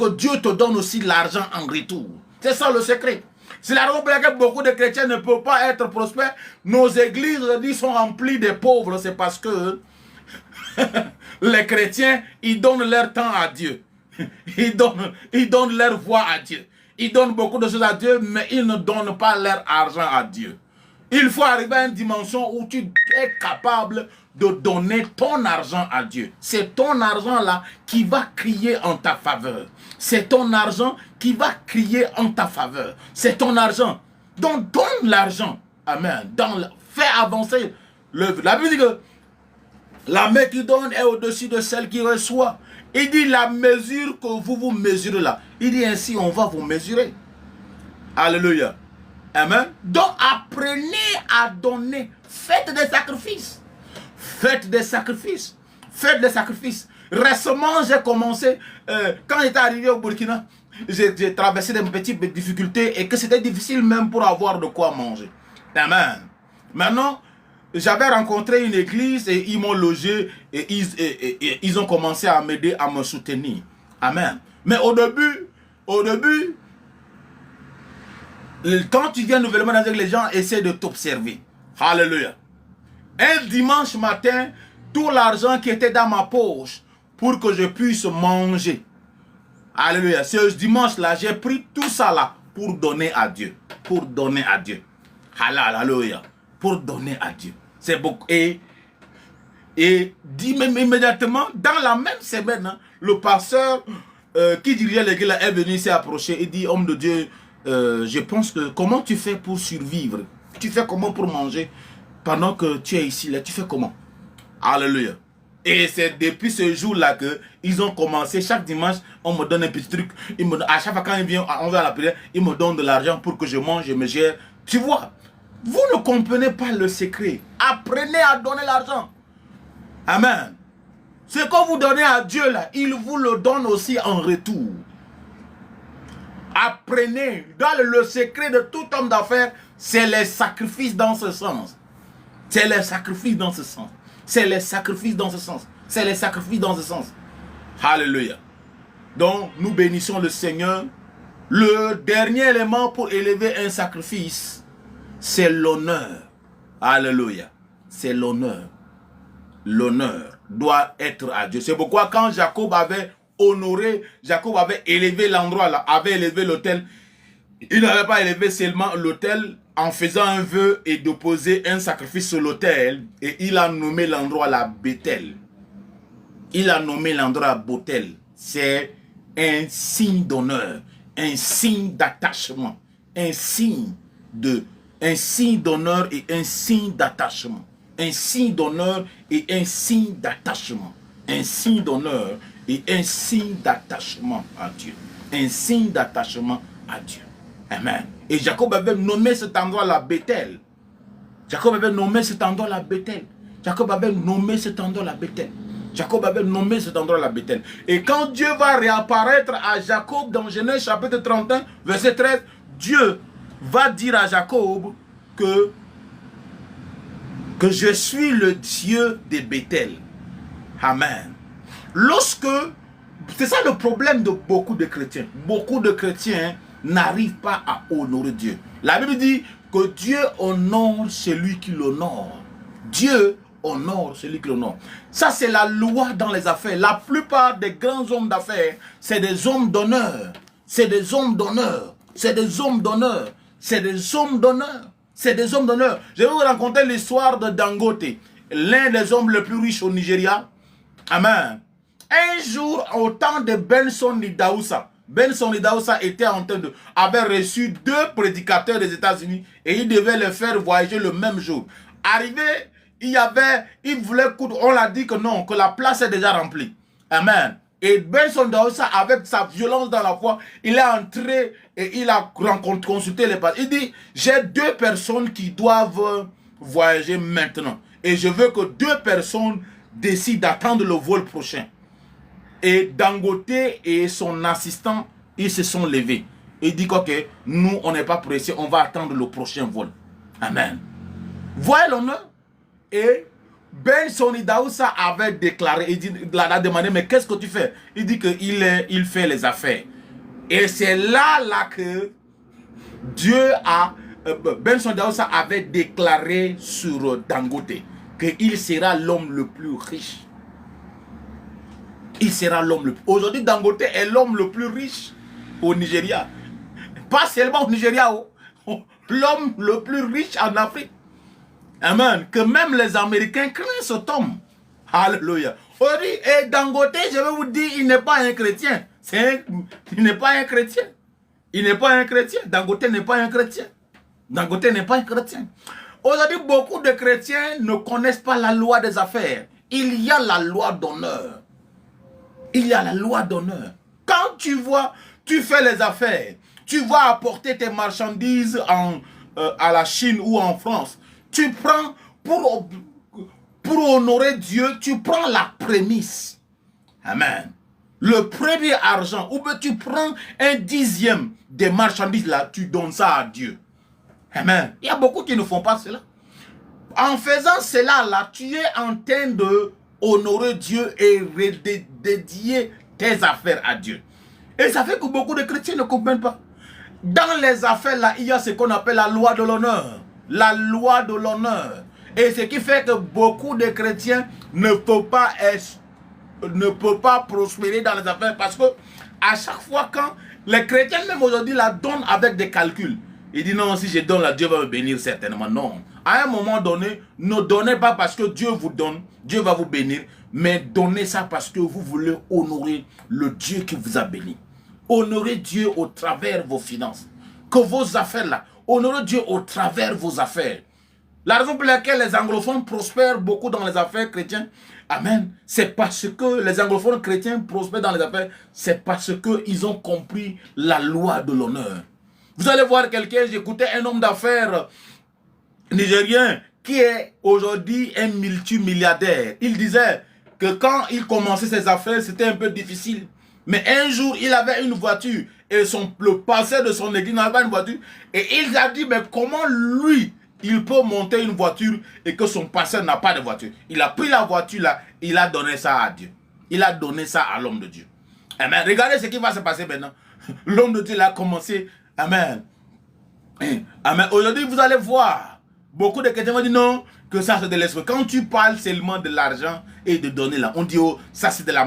que Dieu te donne aussi l'argent en retour. C'est ça le secret. C'est la raison pour laquelle beaucoup de chrétiens ne peuvent pas être prospères. Nos églises sont remplies de pauvres. C'est parce que les chrétiens, ils donnent leur temps à Dieu. Ils donnent leur voix à Dieu. Ils donnent beaucoup de choses à Dieu, mais ils ne donnent pas leur argent à Dieu. Il faut arriver à une dimension où tu es capable de donner ton argent à Dieu. C'est ton argent là qui va crier en ta faveur. C'est ton argent qui va crier en ta faveur. C'est ton argent. Donc donne l'argent. Amen. Fais avancer l'œuvre. La Bible dit que la main qui donne est au-dessus de celle qui reçoit. Il dit la mesure que vous mesurez là. Il dit ainsi on va vous mesurer. Alléluia. Amen. Donc apprenez à donner. Faites des sacrifices. Faites des sacrifices. Faites des sacrifices. Récemment, j'ai commencé, quand j'étais arrivé au Burkina, j'ai traversé des petites difficultés et que c'était difficile même pour avoir de quoi manger. Amen. Maintenant, j'avais rencontré une église et ils m'ont logé et ils ont commencé à m'aider, à me soutenir. Amen. Mais au début, quand tu viens nouvellement dans les gens essaient de t'observer. Alléluia. Un dimanche matin, tout l'argent qui était dans ma poche pour que je puisse manger. Alléluia. Ce dimanche-là, j'ai pris tout ça là pour donner à Dieu. Pour donner à Dieu. Alléluia. Pour donner à Dieu. C'est beaucoup. Et immédiatement, dans la même semaine, hein, le pasteur qui dirigeait l'église est venu s'est approché et dit, homme de Dieu, je pense que comment tu fais pour survivre? Tu fais comment pour manger pendant que tu es ici là? Tu fais comment? Alléluia. Et c'est depuis ce jour-là qu'ils ont commencé. Chaque dimanche, on me donne un petit truc. À chaque fois quand on vient à la prière, ils me donnent de l'argent pour que je mange, je me gère. Tu vois, vous ne comprenez pas le secret. Apprenez à donner l'argent. Amen. Ce que vous donnez à Dieu là, il vous le donne aussi en retour. Apprenez. Dans le secret de tout homme d'affaires, c'est les sacrifices dans ce sens. C'est les sacrifices dans ce sens. C'est les sacrifices dans ce sens. C'est les sacrifices dans ce sens. Alléluia. Donc, nous bénissons le Seigneur. Le dernier élément pour élever un sacrifice, c'est l'honneur. Alléluia. C'est l'honneur. L'honneur doit être à Dieu. C'est pourquoi quand Jacob avait honoré, Jacob avait élevé l'endroit là, avait élevé l'autel, il n'avait pas élevé seulement l'autel en faisant un vœu et déposer un sacrifice sur l'autel, et il a nommé l'endroit la Bethel. Il a nommé l'endroit Bethel. C'est un signe d'honneur, un signe d'attachement, un signe d'honneur et un signe d'attachement. Un signe d'honneur et un signe d'attachement. Un signe d'honneur et un signe d'attachement à Dieu. Un signe d'attachement à Dieu. Amen. Et Jacob avait nommé cet endroit-là Bethel. Jacob avait nommé cet endroit-là Bethel. Jacob avait nommé cet endroit-là Bethel. Jacob avait nommé cet endroit-là Bethel. Et quand Dieu va réapparaître à Jacob dans Genèse chapitre 31, verset 13, Dieu va dire à Jacob que je suis le Dieu de Bethel. Amen. C'est ça le problème de beaucoup de chrétiens. Beaucoup de chrétiens n'arrivent pas à honorer Dieu. La Bible dit que Dieu honore celui qui l'honore. Dieu honore celui qui l'honore. Ça, c'est la loi dans les affaires. La plupart des grands hommes d'affaires, c'est des hommes d'honneur. C'est des hommes d'honneur. C'est des hommes d'honneur. C'est des hommes d'honneur. C'est des hommes d'honneur. Je vais vous raconter l'histoire de Dangote, l'un des hommes les plus riches au Nigeria. Amen. Un jour, au temps de Benson Idaoussa, Benson Idaoussa avait reçu 2 prédicateurs des États-Unis et il devait les faire voyager le même jour. Arrivé, il voulait, on l'a dit que non, que la place est déjà remplie. Amen. Et Benson Idaoussa, avec sa violence dans la foi, il est entré et il a consulté les pasteurs. Il dit, j'ai 2 personnes qui doivent voyager maintenant. Et je veux que 2 personnes décident d'attendre le vol prochain. Et Dangote et son assistant, ils se sont levés. Il dit que nous, on n'est pas pressés, on va attendre le prochain vol. Amen. Voyez l'honneur. Et Benson Idaoussa avait déclaré, il a demandé, mais qu'est-ce que tu fais? Il dit qu'il fait les affaires. Et c'est là que Dieu a, Benson Daosa avait déclaré sur Dangote qu'il sera l'homme le plus riche. Il sera l'homme le plus... Aujourd'hui, Dangote est l'homme le plus riche au Nigeria. Pas seulement au Nigeria, l'homme le plus riche en Afrique. Amen. Que même les Américains craignent cet homme. Alléluia. Aujourd'hui, et Dangote, je vais vous dire, il n'est pas un chrétien. Il n'est pas un chrétien. Il n'est pas un chrétien. Dangote n'est pas un chrétien. Dangote n'est pas un chrétien. Aujourd'hui, beaucoup de chrétiens ne connaissent pas la loi des affaires. Il y a la loi d'honneur. Il y a la loi d'honneur. Quand tu vois, tu fais les affaires, tu vas apporter tes marchandises à la Chine ou en France, tu prends, pour honorer Dieu, tu prends la prémisse. Amen. Le premier argent, ou bien tu prends 1/10 des marchandises là, tu donnes ça à Dieu. Amen. Il y a beaucoup qui ne font pas cela. En faisant cela là, tu es en train de honorer Dieu et dédier tes affaires à Dieu. Et ça fait que beaucoup de chrétiens ne comprennent pas. Dans les affaires là, il y a ce qu'on appelle la loi de l'honneur. La loi de l'honneur. Et ce qui fait que beaucoup de chrétiens ne peuvent pas prospérer dans les affaires parce que à chaque fois quand les chrétiens même aujourd'hui la donnent avec des calculs. Ils disent non, si je donne là, Dieu va me bénir certainement. Non. À un moment donné, ne donnez pas parce que Dieu vous donne, Dieu va vous bénir, mais donnez ça parce que vous voulez honorer le Dieu qui vous a béni. Honorez Dieu au travers vos finances. Que vos affaires là, honorez Dieu au travers vos affaires. La raison pour laquelle les anglophones prospèrent beaucoup dans les affaires chrétiennes, amen, c'est parce que les anglophones chrétiens prospèrent dans les affaires, c'est parce qu'ils ont compris la loi de l'honneur. Vous allez voir quelqu'un, j'écoutais un homme d'affaires nigérien qui est aujourd'hui un multimilliardaire. Il disait que quand il commençait ses affaires, c'était un peu difficile. Mais un jour, il avait une voiture et le pasteur de son église n'avait pas une voiture. Et il a dit, mais comment lui, il peut monter une voiture et que son pasteur n'a pas de voiture? Il a pris la voiture là, il a donné ça à Dieu. Il a donné ça à l'homme de Dieu. Amen. Regardez ce qui va se passer maintenant. L'homme de Dieu a commencé. Amen. Amen. Aujourd'hui, vous allez voir. Beaucoup de chrétiens vont dire non, que ça c'est de l'esprit. Quand tu parles seulement de l'argent et de donner là, on dit oh, ça c'est de la